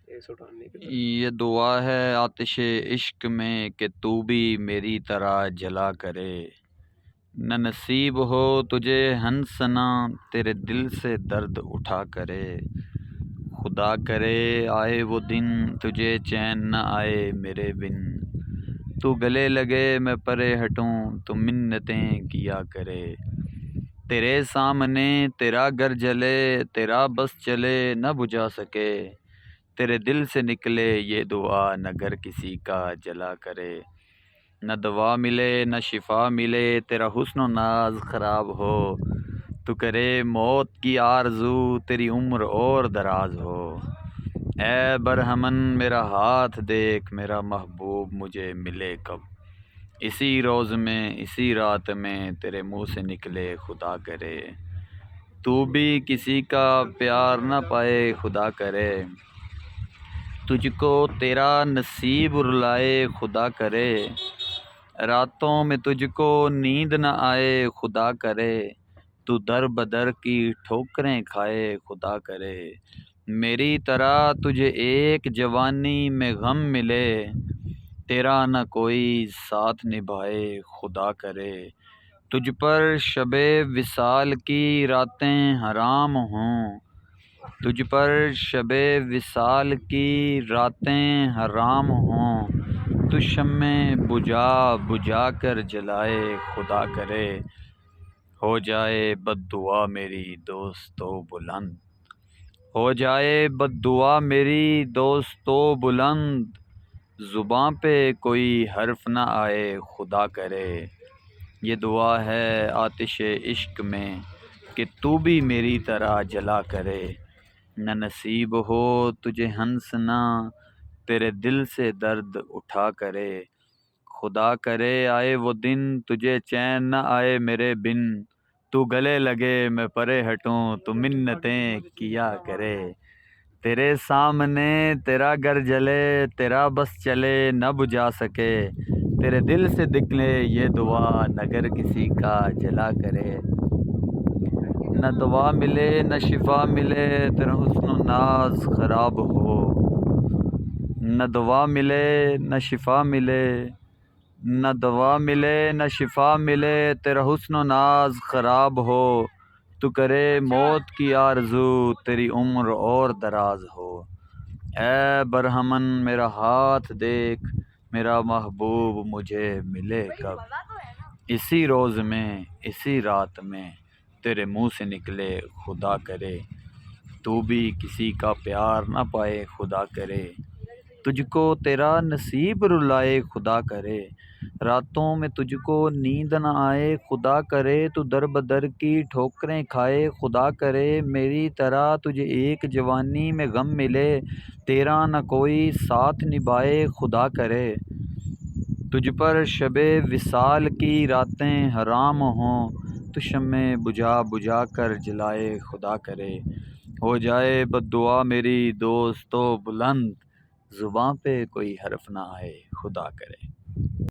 یہ دعا ہے آتش عشق میں کہ تو بھی میری طرح جلا کرے، نہ نصیب ہو تجھے ہنسنا تیرے دل سے درد اٹھا کرے، خدا کرے آئے وہ دن تجھے چین نہ آئے میرے بن، تو گلے لگے میں پرے ہٹوں تو منتیں کیا کرے، تیرے سامنے تیرا گھر جلے تیرا بس چلے نہ بجھا سکے، تیرے دل سے نکلے یہ دعا نہ گر کسی کا جلا کرے، نہ دوا ملے نہ شفا ملے تیرا حسن و ناز خراب ہو، تو کرے موت کی آرزو تیری عمر اور دراز ہو، اے برہمن میرا ہاتھ دیکھ میرا محبوب مجھے ملے کب، اسی روز میں اسی رات میں تیرے منہ سے نکلے خدا کرے، تو بھی کسی کا پیار نہ پائے خدا کرے، تجھ کو تیرا نصیب رلائے خدا کرے، راتوں میں تجھ کو نیند نہ آئے خدا کرے، تو در بدر کی ٹھوکریں کھائے خدا کرے، میری طرح تجھے ایک جوانی میں غم ملے، تیرا نہ کوئی ساتھ نبھائے خدا کرے، تجھ پر شب وصال کی راتیں حرام ہوں، تجھ پر شب وصال کی راتیں حرام ہوں، تو شمع بجھا بجھا کر جلائے خدا کرے، ہو جائے بد دعا میری دوستو بلند، ہو جائے بد دعا میری دوستو بلند، زباں پہ کوئی حرف نہ آئے خدا کرے، یہ دعا ہے آتش عشق میں کہ تو بھی میری طرح جلا کرے، نہ نصیب ہو تجھے ہنسنا تیرے دل سے درد اٹھا کرے، خدا کرے آئے وہ دن تجھے چین نہ آئے میرے بن، تو گلے لگے میں پرے ہٹوں تو منتیں کیا کرے، تیرے سامنے تیرا گھر جلے تیرا بس چلے نہ بجھا سکے، تیرے دل سے نکلے یہ دعا نہ گر کسی کا جلا کرے، نہ دوا ملے نہ شفا ملے تیرا حسن و ناز خراب ہو، نہ دوا ملے نہ شفا ملے، نہ دوا ملے نہ شفا ملے تیرا حسن و ناز خراب ہو، تو کرے موت کی آرزو تیری عمر اور دراز ہو، اے برہمن میرا ہاتھ دیکھ میرا محبوب مجھے ملے کب، اسی روز میں اسی رات میں تیرے منہ سے نکلے خدا کرے، تو بھی کسی کا پیار نہ پائے خدا کرے، تجھ کو تیرا نصیب رلائے خدا کرے، راتوں میں تجھ کو نیند نہ آئے خدا کرے، تو در بدر کی ٹھوکریں کھائے خدا کرے، میری طرح تجھے ایک جوانی میں غم ملے، تیرا نہ کوئی ساتھ نبھائے خدا کرے، تجھ پر شب وصال کی راتیں حرام ہوں، تو شمع بجھا بجھا کر جلائے خدا کرے، ہو جائے بد دعا میری دوستو بلند، زباں پہ کوئی حرف نہ آئے خدا کرے۔